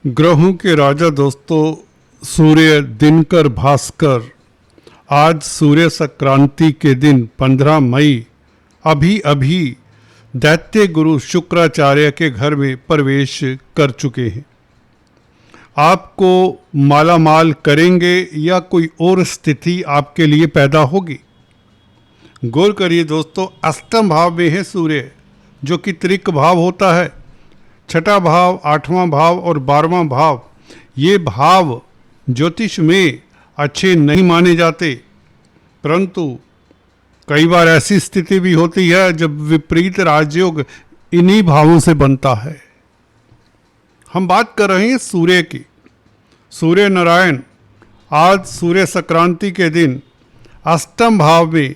ग्रहों के राजा दोस्तों, सूर्य दिनकर भास्कर आज सूर्य संक्रांति के दिन 15 मई अभी अभी दैत्य गुरु शुक्राचार्य के घर में प्रवेश कर चुके हैं। आपको मालामाल करेंगे या कोई और स्थिति आपके लिए पैदा होगी। गौर करिए दोस्तों, अष्टम भाव में है सूर्य, जो कि त्रिक भाव होता है। छठा भाव, आठवां भाव और 12वां भाव, ये भाव ज्योतिष में अच्छे नहीं माने जाते, परंतु कई बार ऐसी स्थिति भी होती है जब विपरीत राजयोग इन्हीं भावों से बनता है। हम बात कर रहे हैं सूर्य की। सूर्य नारायण आज सूर्य संक्रांति के दिन अष्टम भाव में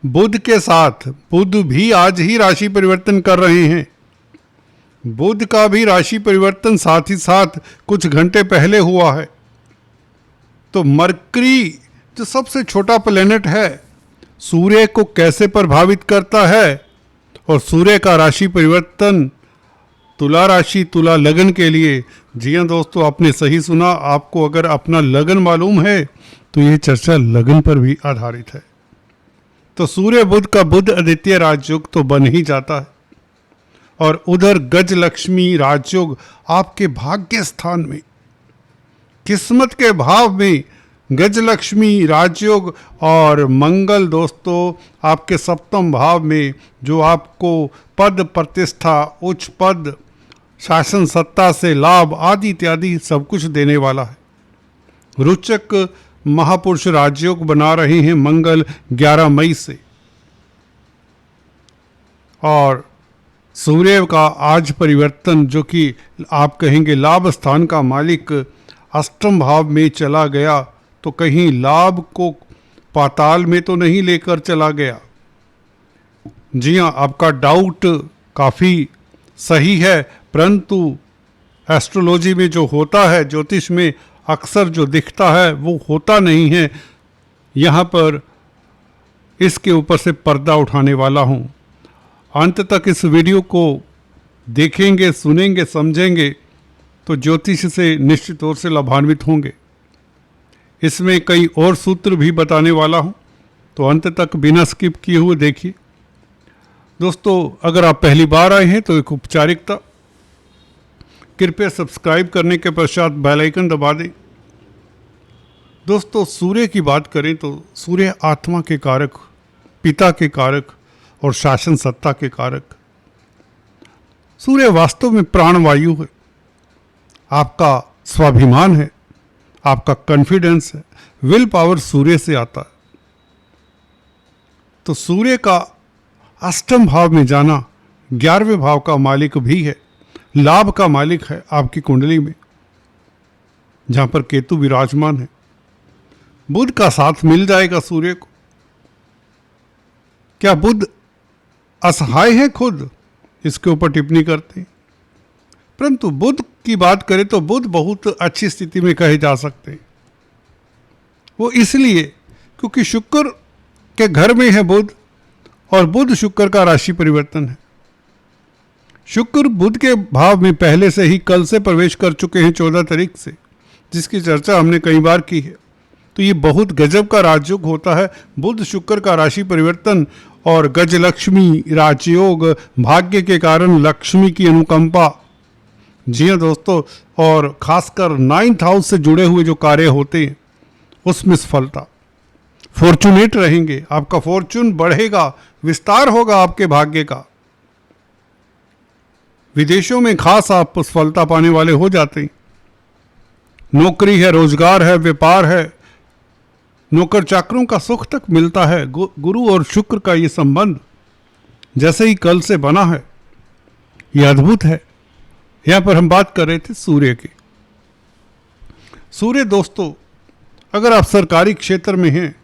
बुध के साथ, बुध भी आज ही राशि परिवर्तन कर रहे हैं। बुध का भी राशि परिवर्तन साथ ही साथ कुछ घंटे पहले हुआ है। तो मरकरी जो सबसे छोटा प्लेनेट है, सूर्य को कैसे प्रभावित करता है, और सूर्य का राशि परिवर्तन तुला राशि, तुला लगन के लिए। जी हाँ दोस्तों, आपने सही सुना। आपको अगर अपना लगन मालूम है तो यह चर्चा लगन पर भी आधारित है। तो सूर्य बुध का बुध आदित्य राजयोग तो बन ही जाता है, और उधर गज लक्ष्मी राजयोग आपके भाग्य स्थान में, किस्मत के भाव में गज लक्ष्मी राजयोग, और मंगल दोस्तों आपके सप्तम भाव में, जो आपको पद प्रतिष्ठा, उच्च पद, शासन सत्ता से लाभ आदि इत्यादि सब कुछ देने वाला है। रुचक महापुरुष राजयोग बना रहे हैं मंगल 11 मई से। और सूर्य का आज परिवर्तन, जो कि आप कहेंगे लाभ स्थान का मालिक अष्टम भाव में चला गया, तो कहीं लाभ को पाताल में तो नहीं लेकर चला गया। जी हाँ, आपका डाउट काफ़ी सही है, परंतु एस्ट्रोलॉजी में जो होता है, ज्योतिष में अक्सर जो दिखता है वो होता नहीं है। यहाँ पर इसके ऊपर से पर्दा उठाने वाला हूँ। अंत तक इस वीडियो को देखेंगे, सुनेंगे, समझेंगे तो ज्योतिष से निश्चित तौर से लाभान्वित होंगे। इसमें कई और सूत्र भी बताने वाला हूँ, तो अंत तक बिना स्किप किए हुए देखिए। दोस्तों, अगर आप पहली बार आए हैं तो एक औपचारिकता, कृपया सब्सक्राइब करने के पश्चात बेल आइकन दबा दें। दोस्तों, सूर्य की बात करें तो सूर्य आत्मा के कारक, पिता के कारक और शासन सत्ता के कारक। सूर्य वास्तव में प्राणवायु है, आपका स्वाभिमान है, आपका कॉन्फिडेंस है, विल पावर सूर्य से आता है। तो सूर्य का अष्टम भाव में जाना 11वें भाव का मालिक भी है, लाभ का मालिक है आपकी कुंडली में, जहां पर केतु विराजमान है। बुध का साथ मिल जाएगा सूर्य को। क्या बुध असहाय है खुद? इसके ऊपर टिप्पणी करते हैं, परंतु बुध की बात करें तो बुध बहुत अच्छी स्थिति में कहे जा सकते हैं। वो इसलिए क्योंकि शुक्र के घर में है बुध, और बुध शुक्र का राशि परिवर्तन है। शुक्र बुध के भाव में पहले से ही कल से प्रवेश कर चुके हैं 14 तारीख से, जिसकी चर्चा हमने कई बार की है। तो ये बहुत गजब का राजयोग होता है, बुध शुक्र का राशि परिवर्तन और गज लक्ष्मी राजयोग, भाग्य के कारण लक्ष्मी की अनुकंपा। जी हाँ दोस्तों, और खासकर 9th हाउस से जुड़े हुए जो कार्य होते हैं उसमें सफलता, फॉर्चुनेट रहेंगे, आपका फॉर्चून बढ़ेगा, विस्तार होगा आपके भाग्य का। विदेशों में खास आप सफलता पाने वाले हो जाते हैं। नौकरी है, रोजगार है, व्यापार है, नौकर चाकरों का सुख तक मिलता है। गुरु और शुक्र का ये संबंध जैसे ही कल से बना है, ये अद्भुत है। यहां पर हम बात कर रहे थे सूर्य की। सूर्य दोस्तों, अगर आप सरकारी क्षेत्र में हैं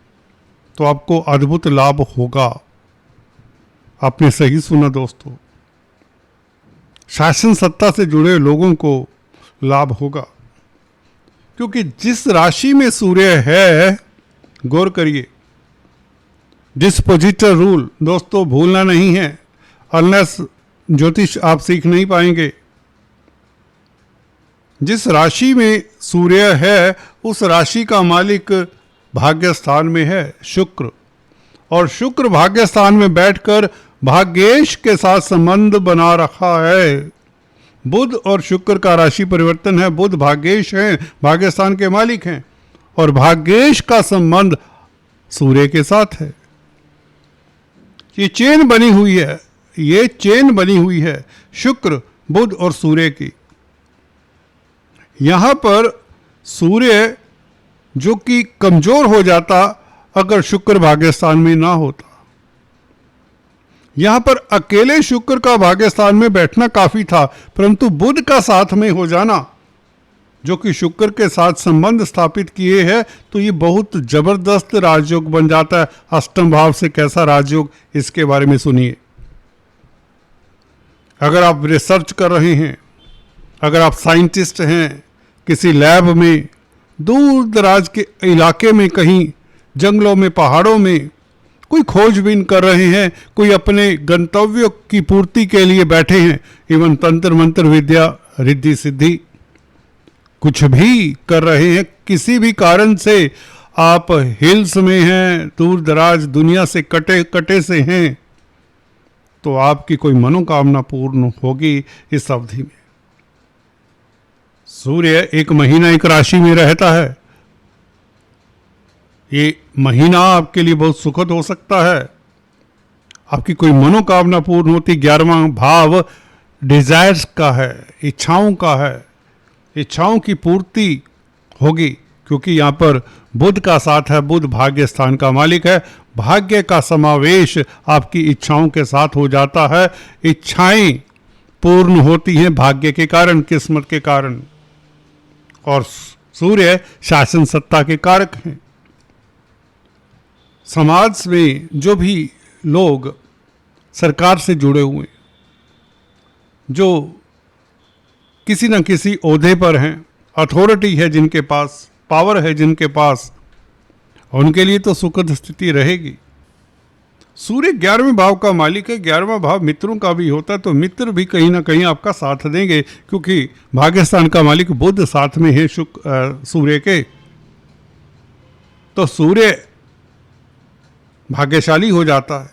तो आपको अद्भुत लाभ होगा। आपने सही सुना दोस्तों, शासन सत्ता से जुड़े लोगों को लाभ होगा, क्योंकि जिस राशि में सूर्य है, गौर करिए, डिस्पोजिटर रूल दोस्तों भूलना नहीं है, अनलेस ज्योतिष आप सीख नहीं पाएंगे। जिस राशि में सूर्य है उस राशि का मालिक भाग्य स्थान में है शुक्र, और शुक्र भाग्य स्थान में बैठकर भाग्येश के साथ संबंध बना रखा है। बुध और शुक्र का राशि परिवर्तन है। बुध भाग्येश हैं, भाग्य स्थान के मालिक हैं, और भाग्येश का संबंध सूर्य के साथ है। ये चेन बनी हुई है, ये चेन बनी हुई है शुक्र, बुध और सूर्य की। यहां पर सूर्य जो कि कमजोर हो जाता अगर शुक्र भाग्य स्थान में ना होता। यहां पर अकेले शुक्र का भाग्य स्थान में बैठना काफी था, परंतु बुध का साथ में हो जाना, जो कि शुक्र के साथ संबंध स्थापित किए हैं, तो ये बहुत जबरदस्त राजयोग बन जाता है। अष्टम भाव से कैसा राजयोग, इसके बारे में सुनिए। अगर आप रिसर्च कर रहे हैं, अगर आप साइंटिस्ट हैं, किसी लैब में दूर दराज के इलाके में, कहीं जंगलों में, पहाड़ों में कोई खोजबीन कर रहे हैं, कोई अपने गंतव्यों की पूर्ति के लिए बैठे हैं, इवन तंत्र मंत्र विद्या, रिद्धि सिद्धि कुछ भी कर रहे हैं, किसी भी कारण से आप हिल्स में हैं, दूर दराज दुनिया से कटे कटे से हैं, तो आपकी कोई मनोकामना पूर्ण होगी इस अवधि में। सूर्य एक महीना एक राशि में रहता है। ये महीना आपके लिए बहुत सुखद हो सकता है। आपकी कोई मनोकामना पूर्ण होती। 11वां भाव डिजायर्स का है, इच्छाओं का है, इच्छाओं की पूर्ति होगी, क्योंकि यहाँ पर बुध का साथ है। बुध भाग्य स्थान का मालिक है। भाग्य का समावेश आपकी इच्छाओं के साथ हो जाता है। इच्छाएं पूर्ण होती हैं भाग्य के कारण, किस्मत के कारण, और सूर्य शासन सत्ता के कारक हैं। समाज में जो भी लोग सरकार से जुड़े हुए, जो किसी न किसी ओहदे पर हैं, अथॉरिटी है जिनके पास, पावर है जिनके पास, उनके लिए तो सुखद स्थिति रहेगी। सूर्य 11वें भाव का मालिक है। 11वां भाव मित्रों का भी होता है, तो मित्र भी कहीं ना कहीं आपका साथ देंगे, क्योंकि भाग्यस्थान का मालिक बुध साथ में है सूर्य के। तो सूर्य भाग्यशाली हो जाता है।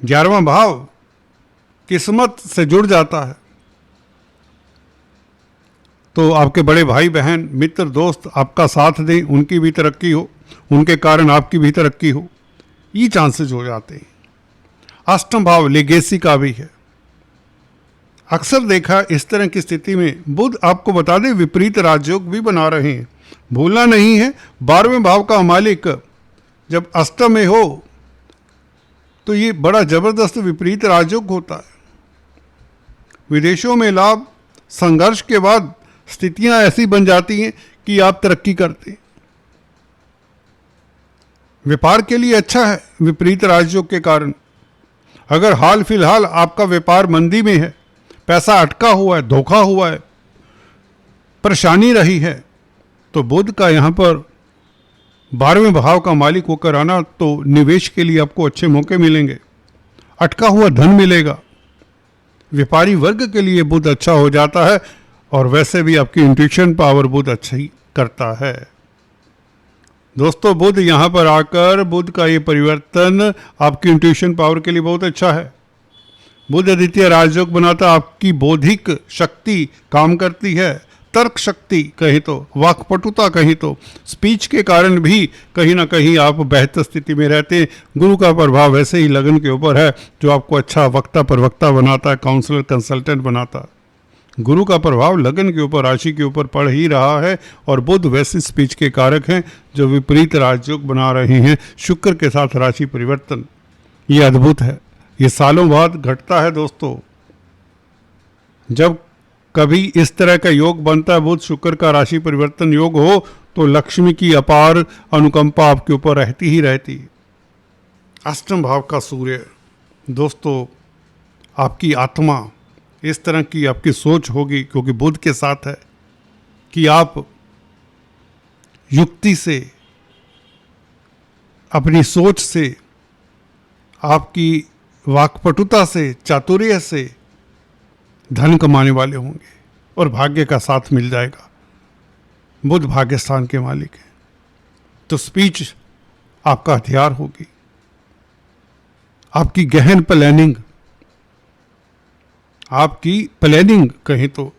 11वां भाव किस्मत से जुड़ जाता है, तो आपके बड़े भाई बहन, मित्र, दोस्त आपका साथ दें, उनकी भी तरक्की हो, उनके कारण आपकी भी तरक्की हो, ये चांसेस हो जाते हैं। अष्टम भाव लेगेसी का भी है। अक्सर देखा इस तरह की स्थिति में बुध, आपको बता दें, विपरीत राजयोग भी बना रहे हैं, भूलना नहीं है। 12वें भाव का मालिक जब अष्टम में हो तो ये बड़ा जबरदस्त विपरीत राजयोग होता है। विदेशों में लाभ, संघर्ष के बाद स्थितियां ऐसी बन जाती हैं कि आप तरक्की करते हैं। व्यापार के लिए अच्छा है विपरीत राजयोग के कारण। अगर हाल फिलहाल आपका व्यापार मंदी में है, पैसा अटका हुआ है, धोखा हुआ है, परेशानी रही है, तो बुध का यहाँ पर 12वें भाव का मालिक होकर आना, तो निवेश के लिए आपको अच्छे मौके मिलेंगे, अटका हुआ धन मिलेगा। व्यापारी वर्ग के लिए बुध अच्छा हो जाता है, और वैसे भी आपकी इंट्यूशन पावर बुध अच्छा ही करता है। दोस्तों, बुध यहाँ पर आकर, बुध का ये परिवर्तन आपकी इंट्यूशन पावर के लिए बहुत अच्छा है। बुध द्वितीय राजयोग बनाता, आपकी बौद्धिक शक्ति काम करती है, तर्क शक्ति कहीं तो, वाक्पटुता कहीं तो, स्पीच के कारण भी कहीं ना कहीं आप बेहतर स्थिति में रहते हैं। गुरु का प्रभाव वैसे ही लगन के ऊपर है, जो आपको अच्छा वक्ता प्रवक्ता बनाता है, काउंसलर कंसल्टेंट बनाता है। गुरु का प्रभाव लगन के ऊपर, राशि के ऊपर पड़ ही रहा है, और बुध वैसे स्पीच के कारक हैं जो विपरीत राजयोग बना रहे हैं। शुक्र के साथ राशि परिवर्तन, ये अद्भुत है, ये सालों बाद घटता है दोस्तों। जब कभी इस तरह का योग बनता है, बुध शुक्र का राशि परिवर्तन योग हो, तो लक्ष्मी की अपार अनुकंपा आपके ऊपर रहती ही रहती है। अष्टम भाव का सूर्य, दोस्तों, आपकी आत्मा, इस तरह की आपकी सोच होगी, क्योंकि बुध के साथ है, कि आप युक्ति से, अपनी सोच से, आपकी वाक्पटुता से, चातुर्य से धन कमाने वाले होंगे। और भाग्य का साथ मिल जाएगा। बुध भाग्य स्थान के मालिक है, तो स्पीच आपका हथियार होगी। आपकी गहन प्लानिंग कहीं तो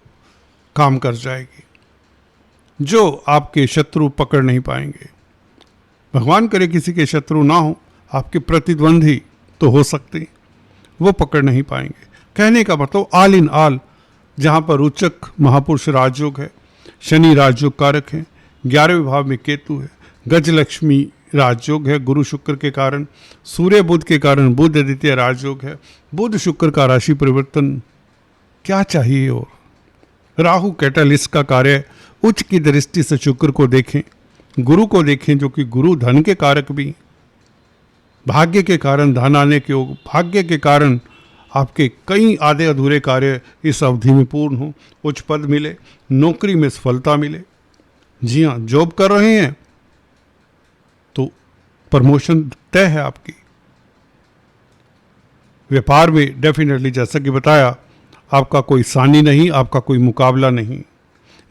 काम कर जाएगी, जो आपके शत्रु पकड़ नहीं पाएंगे। भगवान करे किसी के शत्रु ना हो, आपके प्रतिद्वंदी तो हो सकते हैं, वो पकड़ नहीं पाएंगे। कहने का मतलब ऑल इन ऑल, जहाँ पर उच्चक महापुरुष राजयोग है, शनि राजयोग कारक है, 11वें भाव में केतु है, गजलक्ष्मी राजयोग है गुरु शुक्र के कारण, सूर्य बुध के कारण बुध द्वितीय राजयोग है, बुध शुक्र का राशि परिवर्तन क्या चाहिए। और राहु कैटलिस्ट का कार्य, उच्च की दृष्टि से शुक्र को देखें, गुरु को देखें जो कि गुरु धन के कारक भी, भाग्य के कारण धन आने के योग, भाग्य के कारण आपके कई आधे अधूरे कार्य इस अवधि में पूर्ण हो, उच्च पद मिले, नौकरी में सफलता मिले। जी हाँ, जॉब कर रहे हैं तो प्रमोशन तय है आपकी। व्यापार में डेफिनेटली, जैसा कि बताया, आपका कोई सानी नहीं, आपका कोई मुकाबला नहीं।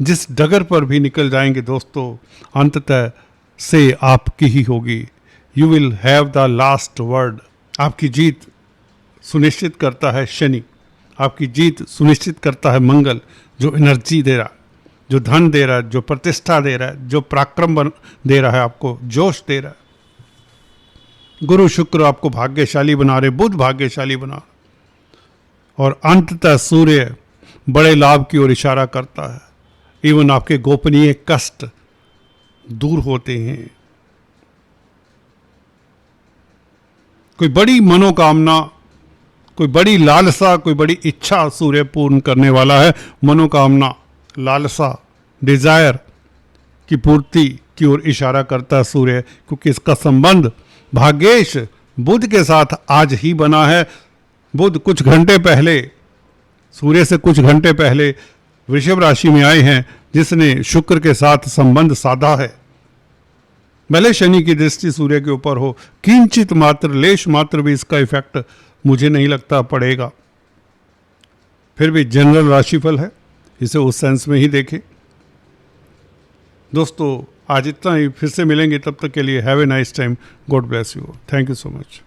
जिस डगर पर भी निकल जाएंगे दोस्तों, अंततः से आपकी ही होगी। You will have the last word. आपकी जीत सुनिश्चित करता है शनि, आपकी जीत सुनिश्चित करता है मंगल, जो एनर्जी दे रहा, जो धन दे रहा है, जो प्रतिष्ठा दे रहा है, जो पराक्रम दे रहा है, आपको जोश दे रहा है। गुरु शुक्र आपको भाग्यशाली बना रहे, बुध भाग्यशाली बना, और अंततः सूर्य बड़े लाभ की ओर इशारा करता है। इवन आपके गोपनीय कष्ट दूर होते हैं। कोई बड़ी मनोकामना, कोई बड़ी लालसा, कोई बड़ी इच्छा सूर्य पूर्ण करने वाला है। मनोकामना, लालसा, डिजायर की पूर्ति की ओर इशारा करता है सूर्य, क्योंकि इसका संबंध भाग्येश बुध के साथ आज ही बना है। बुध कुछ घंटे पहले, सूर्य से कुछ घंटे पहले वृषभ राशि में आए हैं, जिसने शुक्र के साथ संबंध साधा है। भले शनि की दृष्टि सूर्य के ऊपर हो, किंचित मात्र, लेश मात्र भी इसका इफेक्ट मुझे नहीं लगता पड़ेगा। फिर भी जनरल राशिफल है, इसे उस सेंस में ही देखें। दोस्तों आज इतना ही, फिर से मिलेंगे, तब तक के लिए have a nice time, God bless you, thank you so much.